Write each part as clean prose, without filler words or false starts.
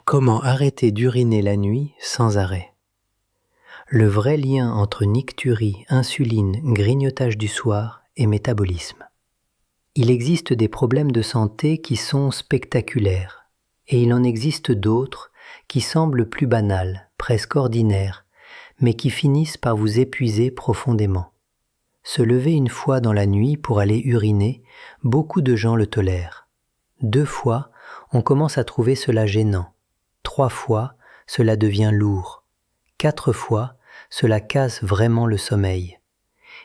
Comment arrêter d'uriner la nuit sans arrêt? Le vrai lien entre nicturie, insuline, grignotage du soir et métabolisme. Il existe des problèmes de santé qui sont spectaculaires, et il en existe d'autres qui semblent plus banals, presque ordinaires, mais qui finissent par vous épuiser profondément. Se lever une fois dans la nuit pour aller uriner, beaucoup de gens le tolèrent. 2 fois, on commence à trouver cela gênant. 3 fois, cela devient lourd. 4 fois, cela casse vraiment le sommeil.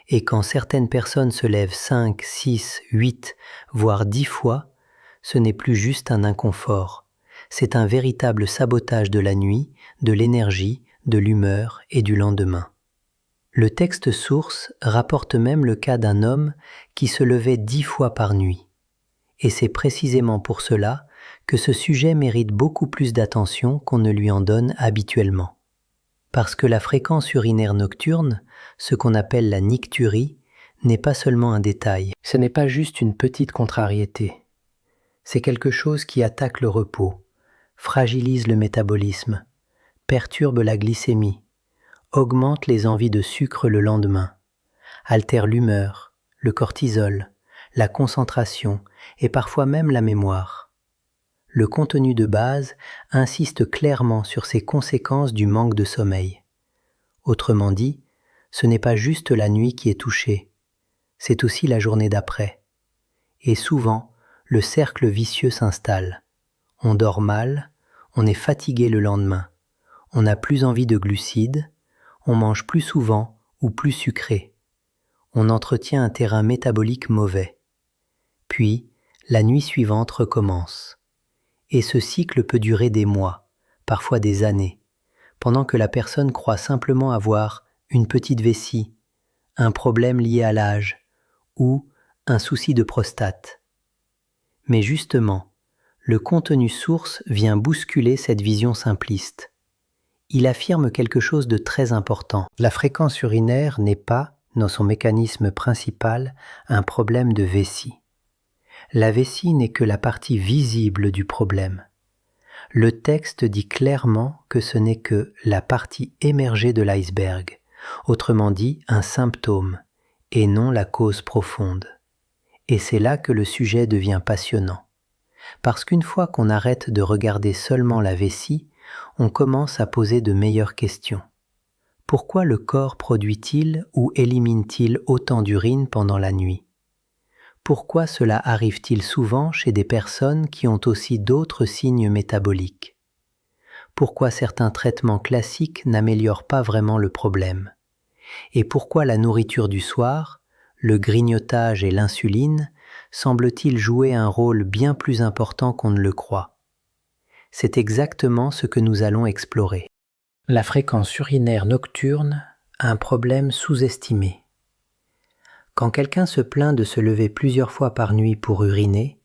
Et quand certaines personnes se lèvent 5, 6, 8, voire 10 fois, ce n'est plus juste un inconfort. C'est un véritable sabotage de la nuit, de l'énergie, de l'humeur et du lendemain. Le texte source rapporte même le cas d'un homme qui se levait 10 fois par nuit. Et c'est précisément pour cela que ce sujet mérite beaucoup plus d'attention qu'on ne lui en donne habituellement. Parce que la fréquence urinaire nocturne, ce qu'on appelle la nicturie, n'est pas seulement un détail. Ce n'est pas juste une petite contrariété. C'est quelque chose qui attaque le repos, fragilise le métabolisme, perturbe la glycémie, augmente les envies de sucre le lendemain, altère l'humeur, le cortisol, la concentration et parfois même la mémoire. Le contenu de base insiste clairement sur ces conséquences du manque de sommeil. Autrement dit, ce n'est pas juste la nuit qui est touchée, c'est aussi la journée d'après. Et souvent, le cercle vicieux s'installe. On dort mal, on est fatigué le lendemain, on n'a plus envie de glucides, on mange plus souvent ou plus sucré. On entretient un terrain métabolique mauvais. Puis, la nuit suivante recommence. Et ce cycle peut durer des mois, parfois des années, pendant que la personne croit simplement avoir une petite vessie, un problème lié à l'âge ou un souci de prostate. Mais justement, le contenu source vient bousculer cette vision simpliste. Il affirme quelque chose de très important. La fréquence urinaire n'est pas, dans son mécanisme principal, un problème de vessie. La vessie n'est que la partie visible du problème. Le texte dit clairement que ce n'est que la partie émergée de l'iceberg, autrement dit un symptôme, et non la cause profonde. Et c'est là que le sujet devient passionnant. Parce qu'une fois qu'on arrête de regarder seulement la vessie, on commence à poser de meilleures questions. Pourquoi le corps produit-il ou élimine-t-il autant d'urine pendant la nuit ? Pourquoi cela arrive-t-il souvent chez des personnes qui ont aussi d'autres signes métaboliques ? Pourquoi certains traitements classiques n'améliorent pas vraiment le problème ? Et pourquoi la nourriture du soir, le grignotage et l'insuline semblent-ils jouer un rôle bien plus important qu'on ne le croit ? C'est exactement ce que nous allons explorer. La fréquence urinaire nocturne, un problème sous-estimé. Quand quelqu'un se plaint de se lever plusieurs fois par nuit pour uriner,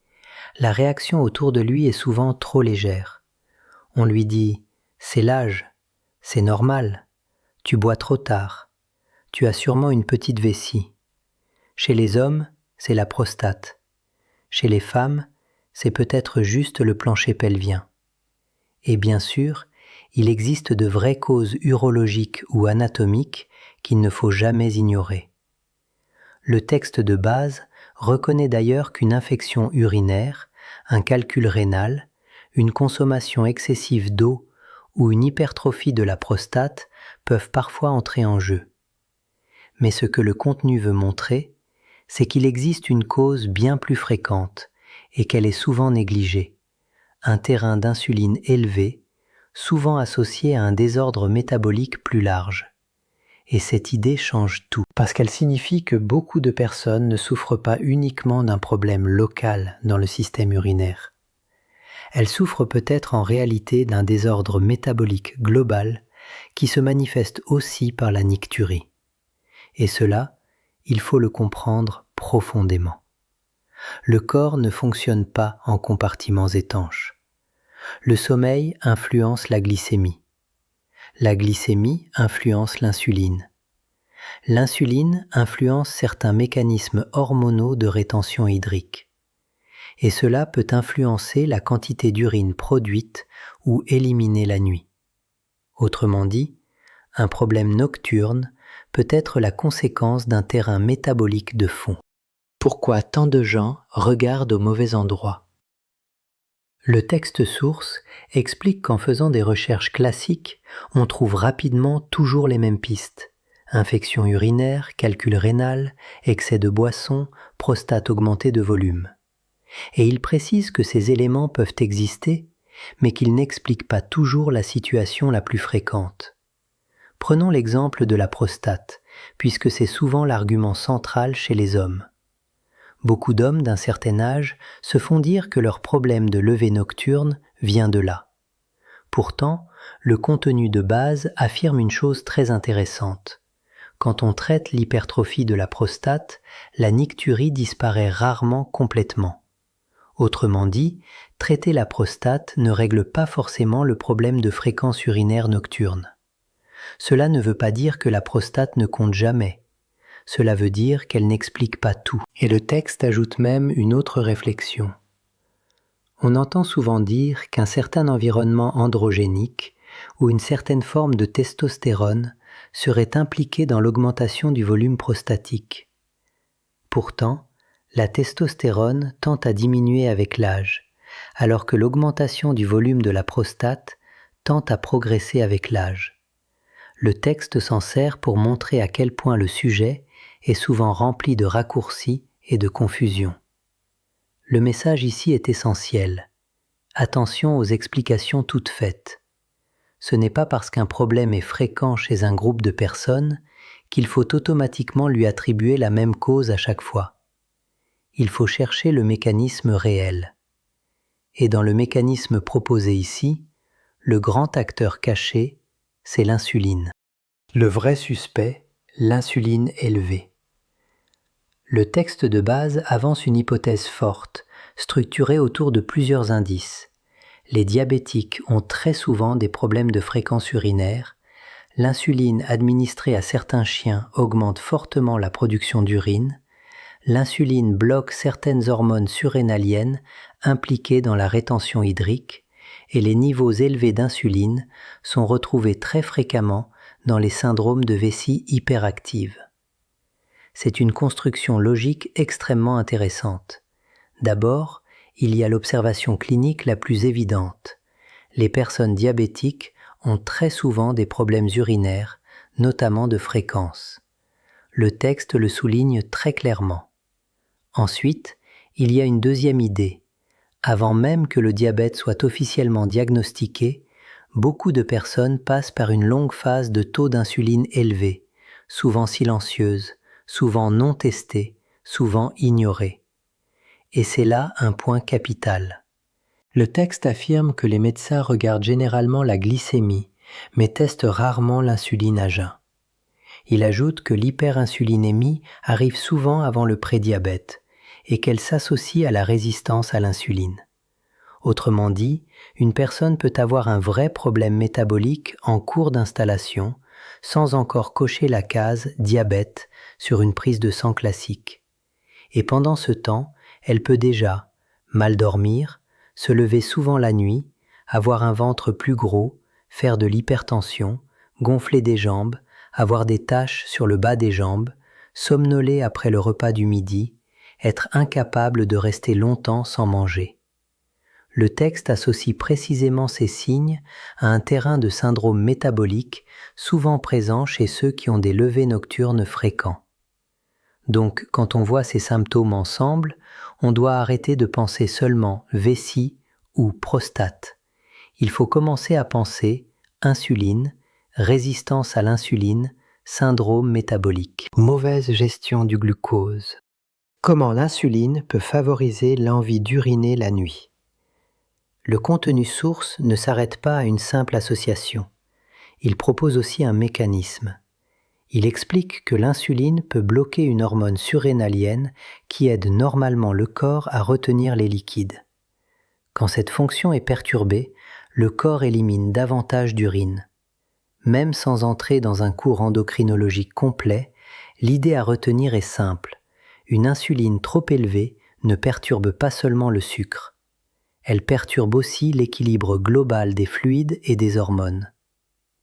la réaction autour de lui est souvent trop légère. On lui dit « c'est l'âge, c'est normal, tu bois trop tard, tu as sûrement une petite vessie ». Chez les hommes, c'est la prostate. Chez les femmes, c'est peut-être juste le plancher pelvien. Et bien sûr, il existe de vraies causes urologiques ou anatomiques qu'il ne faut jamais ignorer. Le texte de base reconnaît d'ailleurs qu'une infection urinaire, un calcul rénal, une consommation excessive d'eau ou une hypertrophie de la prostate peuvent parfois entrer en jeu. Mais ce que le contenu veut montrer, c'est qu'il existe une cause bien plus fréquente et qu'elle est souvent négligée, un terrain d'insuline élevé, souvent associé à un désordre métabolique plus large. Et cette idée change tout, parce qu'elle signifie que beaucoup de personnes ne souffrent pas uniquement d'un problème local dans le système urinaire. Elles souffrent peut-être en réalité d'un désordre métabolique global qui se manifeste aussi par la nicturie. Et cela, il faut le comprendre profondément. Le corps ne fonctionne pas en compartiments étanches. Le sommeil influence la glycémie. La glycémie influence l'insuline. L'insuline influence certains mécanismes hormonaux de rétention hydrique. et cela peut influencer la quantité d'urine produite ou éliminée la nuit. Autrement dit, un problème nocturne peut être la conséquence d'un terrain métabolique de fond. Pourquoi tant de gens regardent au mauvais endroit ? Le texte source explique qu'en faisant des recherches classiques, on trouve rapidement toujours les mêmes pistes. Infection urinaire, calcul rénal, excès de boisson, prostate augmentée de volume. Et il précise que ces éléments peuvent exister, mais qu'ils n'expliquent pas toujours la situation la plus fréquente. Prenons l'exemple de la prostate, puisque c'est souvent l'argument central chez les hommes. Beaucoup d'hommes d'un certain âge se font dire que leur problème de levée nocturne vient de là. Pourtant, le contenu de base affirme une chose très intéressante. Quand on traite l'hypertrophie de la prostate, la nicturie disparaît rarement complètement. Autrement dit, traiter la prostate ne règle pas forcément le problème de fréquence urinaire nocturne. Cela ne veut pas dire que la prostate ne compte jamais. Cela veut dire qu'elle n'explique pas tout. Et le texte ajoute même une autre réflexion. On entend souvent dire qu'un certain environnement androgénique ou une certaine forme de testostérone serait impliqué dans l'augmentation du volume prostatique. Pourtant, la testostérone tend à diminuer avec l'âge, alors que l'augmentation du volume de la prostate tend à progresser avec l'âge. Le texte s'en sert pour montrer à quel point le sujet est souvent rempli de raccourcis et de confusion. Le message ici est essentiel. Attention aux explications toutes faites. Ce n'est pas parce qu'un problème est fréquent chez un groupe de personnes qu'il faut automatiquement lui attribuer la même cause à chaque fois. Il faut chercher le mécanisme réel. Et dans le mécanisme proposé ici, le grand acteur caché, c'est l'insuline. Le vrai suspect, l'insuline élevée. Le texte de base avance une hypothèse forte, structurée autour de plusieurs indices. Les diabétiques ont très souvent des problèmes de fréquence urinaire, l'insuline administrée à certains chiens augmente fortement la production d'urine, l'insuline bloque certaines hormones surrénaliennes impliquées dans la rétention hydrique, et les niveaux élevés d'insuline sont retrouvés très fréquemment dans les syndromes de vessie hyperactive. C'est une construction logique extrêmement intéressante. D'abord, il y a l'observation clinique la plus évidente. Les personnes diabétiques ont très souvent des problèmes urinaires, notamment de fréquence. Le texte le souligne très clairement. Ensuite, il y a une deuxième idée. Avant même que le diabète soit officiellement diagnostiqué, beaucoup de personnes passent par une longue phase de taux d'insuline élevé, souvent silencieuse, souvent non testée, souvent ignorée. Et c'est là un point capital. Le texte affirme que les médecins regardent généralement la glycémie, mais testent rarement l'insuline à jeun. Il ajoute que l'hyperinsulinémie arrive souvent avant le prédiabète et qu'elle s'associe à la résistance à l'insuline. Autrement dit, une personne peut avoir un vrai problème métabolique en cours d'installation sans encore cocher la case « diabète » sur une prise de sang classique. Et pendant ce temps, elle peut déjà mal dormir, se lever souvent la nuit, avoir un ventre plus gros, faire de l'hypertension, gonfler des jambes, avoir des taches sur le bas des jambes, somnoler après le repas du midi, être incapable de rester longtemps sans manger. Le texte associe précisément ces signes à un terrain de syndrome métabolique souvent présent chez ceux qui ont des levers nocturnes fréquents. Donc, quand on voit ces symptômes ensemble, on doit arrêter de penser seulement vessie ou prostate. Il faut commencer à penser insuline, résistance à l'insuline, syndrome métabolique. Mauvaise gestion du glucose. Comment l'insuline peut favoriser l'envie d'uriner la nuit. Le contenu source ne s'arrête pas à une simple association. Il propose aussi un mécanisme. Il explique que l'insuline peut bloquer une hormone surrénalienne qui aide normalement le corps à retenir les liquides. Quand cette fonction est perturbée, le corps élimine davantage d'urine. Même sans entrer dans un cours endocrinologique complet, l'idée à retenir est simple. Une insuline trop élevée ne perturbe pas seulement le sucre, elle perturbe aussi l'équilibre global des fluides et des hormones.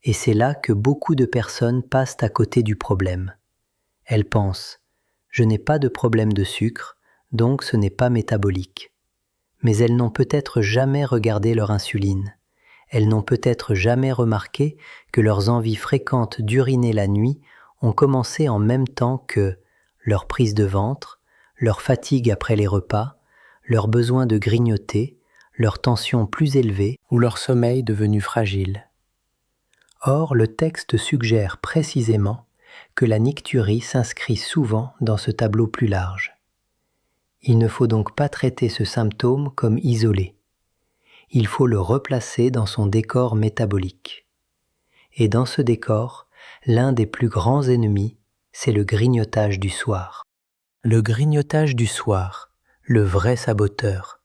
Et c'est là que beaucoup de personnes passent à côté du problème. Elles pensent « je n'ai pas de problème de sucre, donc ce n'est pas métabolique ». Mais elles n'ont peut-être jamais regardé leur insuline. Elles n'ont peut-être jamais remarqué que leurs envies fréquentes d'uriner la nuit ont commencé en même temps que leur prise de ventre, leur fatigue après les repas, leur besoin de grignoter, leur tension plus élevée ou leur sommeil devenu fragile. Or, le texte suggère précisément que la nicturie s'inscrit souvent dans ce tableau plus large. Il ne faut donc pas traiter ce symptôme comme isolé. Il faut le replacer dans son décor métabolique. Et dans ce décor, l'un des plus grands ennemis, c'est le grignotage du soir. Le grignotage du soir, le vrai saboteur.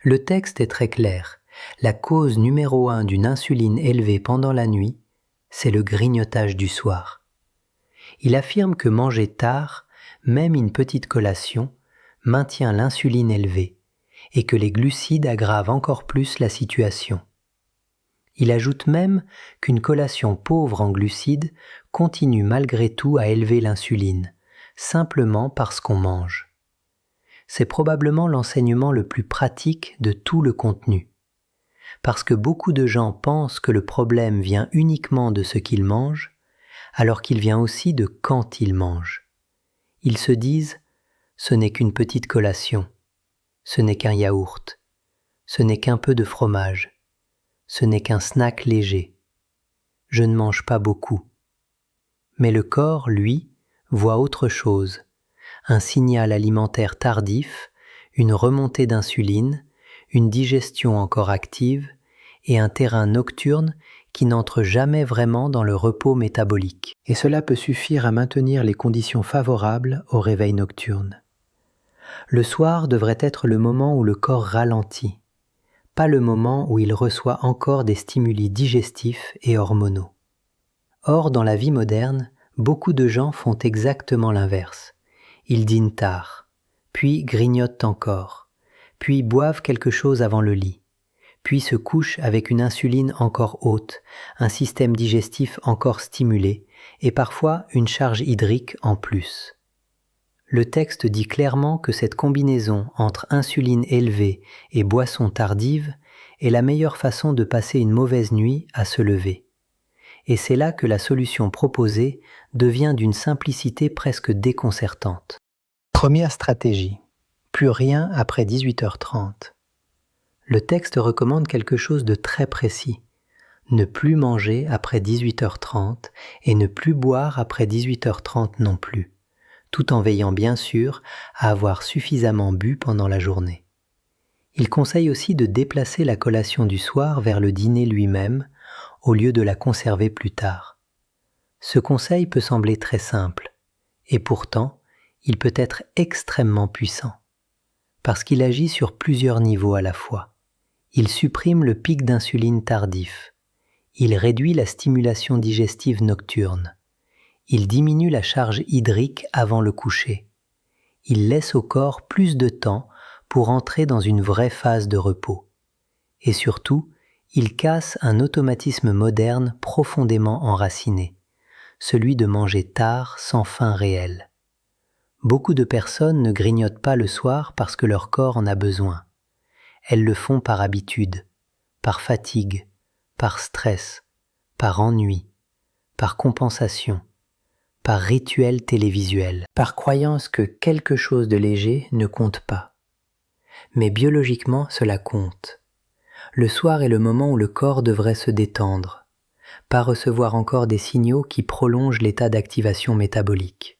Le texte est très clair. La cause numéro 1 d'une insuline élevée pendant la nuit, c'est le grignotage du soir. Il affirme que manger tard, même une petite collation, maintient l'insuline élevée et que les glucides aggravent encore plus la situation. Il ajoute même qu'une collation pauvre en glucides continue malgré tout à élever l'insuline, simplement parce qu'on mange. C'est probablement l'enseignement le plus pratique de tout le contenu. Parce que beaucoup de gens pensent que le problème vient uniquement de ce qu'ils mangent, alors qu'il vient aussi de quand ils mangent. Ils se disent « ce n'est qu'une petite collation, ce n'est qu'un yaourt, ce n'est qu'un peu de fromage, ce n'est qu'un snack léger, je ne mange pas beaucoup ». Mais le corps, lui, voit autre chose, un signal alimentaire tardif, une remontée d'insuline, une digestion encore active et un terrain nocturne qui n'entre jamais vraiment dans le repos métabolique. Et cela peut suffire à maintenir les conditions favorables au réveil nocturne. Le soir devrait être le moment où le corps ralentit, pas le moment où il reçoit encore des stimuli digestifs et hormonaux. Or, dans la vie moderne, beaucoup de gens font exactement l'inverse. Ils dînent tard, puis grignotent encore, puis boivent quelque chose avant le lit, puis se couchent avec une insuline encore haute, un système digestif encore stimulé et parfois une charge hydrique en plus. Le texte dit clairement que cette combinaison entre insuline élevée et boisson tardive est la meilleure façon de passer une mauvaise nuit à se lever. Et c'est là que la solution proposée devient d'une simplicité presque déconcertante. Première stratégie. Plus rien après 18h30. Le texte recommande quelque chose de très précis. Ne plus manger après 18h30 et ne plus boire après 18h30 non plus, tout en veillant bien sûr à avoir suffisamment bu pendant la journée. Il conseille aussi de déplacer la collation du soir vers le dîner lui-même, au lieu de la conserver plus tard. Ce conseil peut sembler très simple, et pourtant, il peut être extrêmement puissant, parce qu'il agit sur plusieurs niveaux à la fois. Il supprime le pic d'insuline tardif, il réduit la stimulation digestive nocturne, il diminue la charge hydrique avant le coucher, il laisse au corps plus de temps pour entrer dans une vraie phase de repos, et surtout, il casse un automatisme moderne profondément enraciné, celui de manger tard sans faim réelle. Beaucoup de personnes ne grignotent pas le soir parce que leur corps en a besoin. Elles le font par habitude, par fatigue, par stress, par ennui, par compensation, par rituel télévisuel, par croyance que quelque chose de léger ne compte pas. Mais biologiquement, cela compte. Le soir est le moment où le corps devrait se détendre, pas recevoir encore des signaux qui prolongent l'état d'activation métabolique.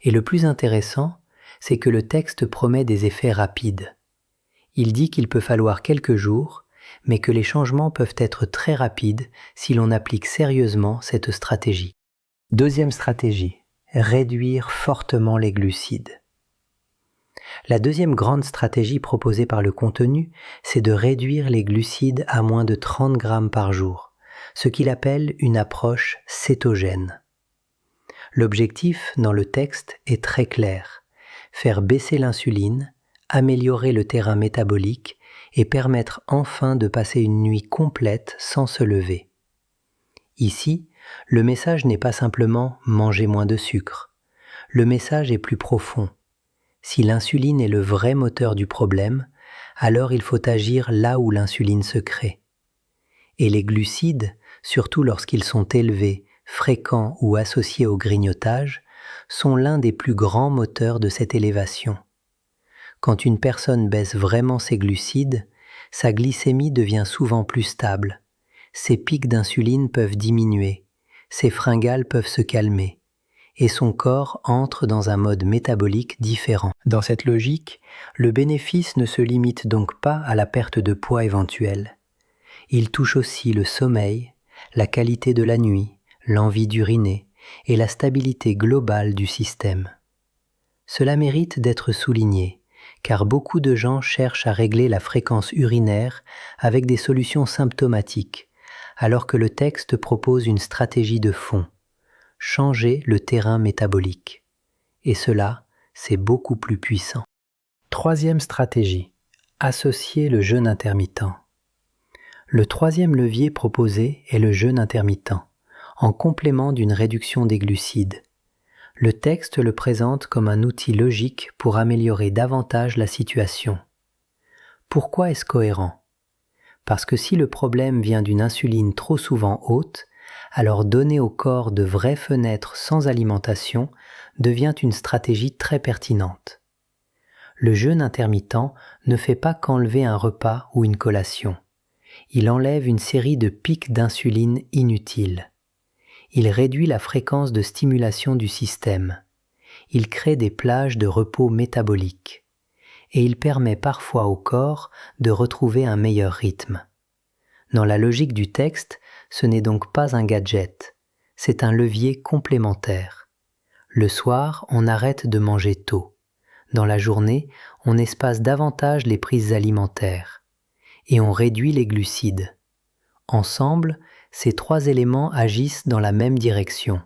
Et le plus intéressant, c'est que le texte promet des effets rapides. Il dit qu'il peut falloir quelques jours, mais que les changements peuvent être très rapides si l'on applique sérieusement cette stratégie. Deuxième stratégie, réduire fortement les glucides. La deuxième grande stratégie proposée par le contenu, c'est de réduire les glucides à moins de 30 grammes par jour, ce qu'il appelle une approche cétogène. L'objectif dans le texte est très clair, faire baisser l'insuline, améliorer le terrain métabolique et permettre enfin de passer une nuit complète sans se lever. Ici, le message n'est pas simplement « manger moins de sucre ». Le message est plus profond. Si l'insuline est le vrai moteur du problème, alors il faut agir là où l'insuline se crée. Et les glucides, surtout lorsqu'ils sont élevés, fréquents ou associés au grignotage, sont l'un des plus grands moteurs de cette élévation. Quand une personne baisse vraiment ses glucides, sa glycémie devient souvent plus stable, ses pics d'insuline peuvent diminuer, ses fringales peuvent se calmer, et son corps entre dans un mode métabolique différent. Dans cette logique, le bénéfice ne se limite donc pas à la perte de poids éventuelle. Il touche aussi le sommeil, la qualité de la nuit, l'envie d'uriner et la stabilité globale du système. Cela mérite d'être souligné, car beaucoup de gens cherchent à régler la fréquence urinaire avec des solutions symptomatiques, alors que le texte propose une stratégie de fond, changer le terrain métabolique. Et cela, c'est beaucoup plus puissant. Troisième stratégie, associer le jeûne intermittent. Le troisième levier proposé est le jeûne intermittent, en complément d'une réduction des glucides. Le texte le présente comme un outil logique pour améliorer davantage la situation. Pourquoi est-ce cohérent ? Parce que si le problème vient d'une insuline trop souvent haute, alors donner au corps de vraies fenêtres sans alimentation devient une stratégie très pertinente. Le jeûne intermittent ne fait pas qu'enlever un repas ou une collation. Il enlève une série de pics d'insuline inutiles. Il réduit la fréquence de stimulation du système. Il crée des plages de repos métabolique. Et il permet parfois au corps de retrouver un meilleur rythme. Dans la logique du texte, ce n'est donc pas un gadget, c'est un levier complémentaire. Le soir, on arrête de manger tôt. Dans la journée, on espace davantage les prises alimentaires. Et on réduit les glucides. Ensemble, ces trois éléments agissent dans la même direction.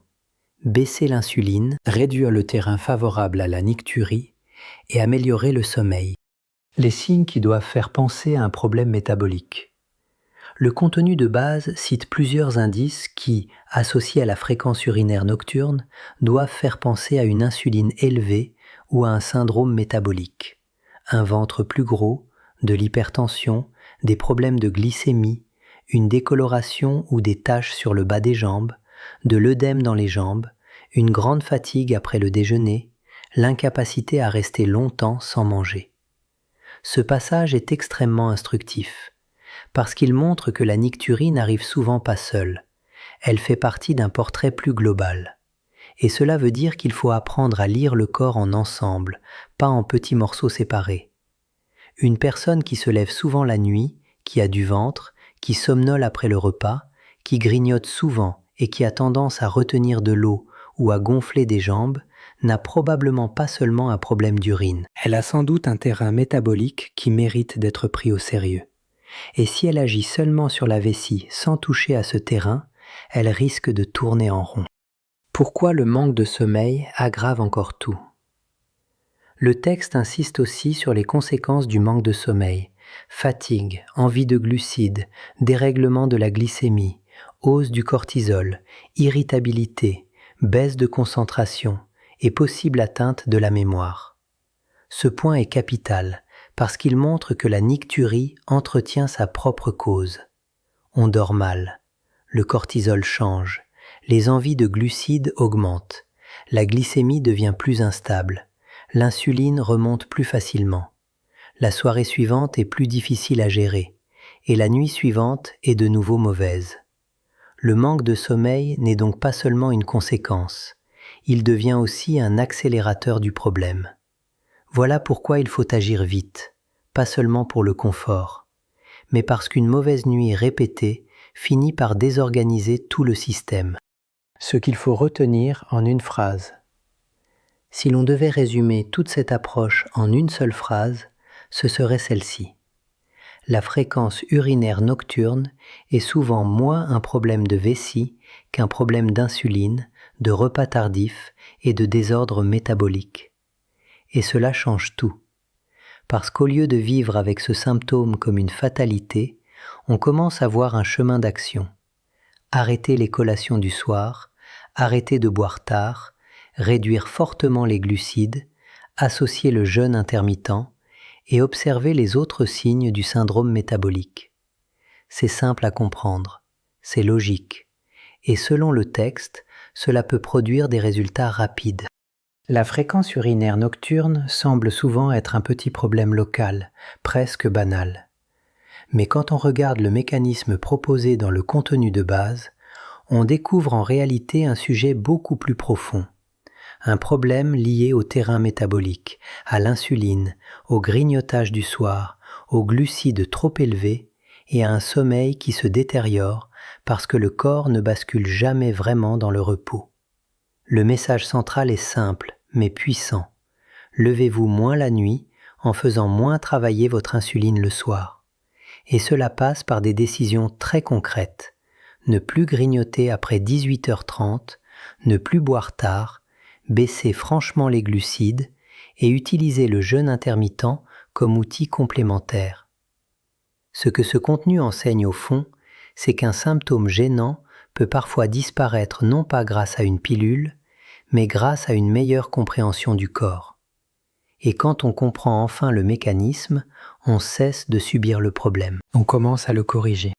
Baisser l'insuline, réduire le terrain favorable à la nicturie et améliorer le sommeil. Les signes qui doivent faire penser à un problème métabolique. Le contenu de base cite plusieurs indices qui, associés à la fréquence urinaire nocturne, doivent faire penser à une insuline élevée ou à un syndrome métabolique. Un ventre plus gros, de l'hypertension, des problèmes de glycémie, une décoloration ou des taches sur le bas des jambes, de l'œdème dans les jambes, une grande fatigue après le déjeuner, l'incapacité à rester longtemps sans manger. Ce passage est extrêmement instructif, parce qu'il montre que la nicturie n'arrive souvent pas seule. Elle fait partie d'un portrait plus global. Et cela veut dire qu'il faut apprendre à lire le corps en ensemble, pas en petits morceaux séparés. Une personne qui se lève souvent la nuit, qui a du ventre, qui somnole après le repas, qui grignote souvent et qui a tendance à retenir de l'eau ou à gonfler des jambes, n'a probablement pas seulement un problème d'urine. Elle a sans doute un terrain métabolique qui mérite d'être pris au sérieux. Et si elle agit seulement sur la vessie sans toucher à ce terrain, elle risque de tourner en rond. Pourquoi le manque de sommeil aggrave encore tout ? Le texte insiste aussi sur les conséquences du manque de sommeil. Fatigue, envie de glucides, dérèglement de la glycémie, hausse du cortisol, irritabilité, baisse de concentration et possible atteinte de la mémoire. Ce point est capital parce qu'il montre que la nicturie entretient sa propre cause. On dort mal, le cortisol change, les envies de glucides augmentent, la glycémie devient plus instable, l'insuline remonte plus facilement. La soirée suivante est plus difficile à gérer et la nuit suivante est de nouveau mauvaise. Le manque de sommeil n'est donc pas seulement une conséquence, il devient aussi un accélérateur du problème. Voilà pourquoi il faut agir vite, pas seulement pour le confort, mais parce qu'une mauvaise nuit répétée finit par désorganiser tout le système. Ce qu'il faut retenir en une phrase. Si l'on devait résumer toute cette approche en une seule phrase, ce serait celle-ci. La fréquence urinaire nocturne est souvent moins un problème de vessie qu'un problème d'insuline, de repas tardif et de désordre métabolique. Et cela change tout. Parce qu'au lieu de vivre avec ce symptôme comme une fatalité, on commence à voir un chemin d'action. Arrêter les collations du soir, arrêter de boire tard, réduire fortement les glucides, associer le jeûne intermittent et observer les autres signes du syndrome métabolique. C'est simple à comprendre, c'est logique, et selon le texte, cela peut produire des résultats rapides. La fréquence urinaire nocturne semble souvent être un petit problème local, presque banal. Mais quand on regarde le mécanisme proposé dans le contenu de base, on découvre en réalité un sujet beaucoup plus profond. Un problème lié au terrain métabolique, à l'insuline, au grignotage du soir, aux glucides trop élevés et à un sommeil qui se détériore parce que le corps ne bascule jamais vraiment dans le repos. Le message central est simple, mais puissant. Levez-vous moins la nuit en faisant moins travailler votre insuline le soir. Et cela passe par des décisions très concrètes. Ne plus grignoter après 18h30, ne plus boire tard, baisser franchement les glucides et utiliser le jeûne intermittent comme outil complémentaire. Ce que ce contenu enseigne au fond, c'est qu'un symptôme gênant peut parfois disparaître non pas grâce à une pilule, mais grâce à une meilleure compréhension du corps. Et quand on comprend enfin le mécanisme, on cesse de subir le problème. On commence à le corriger.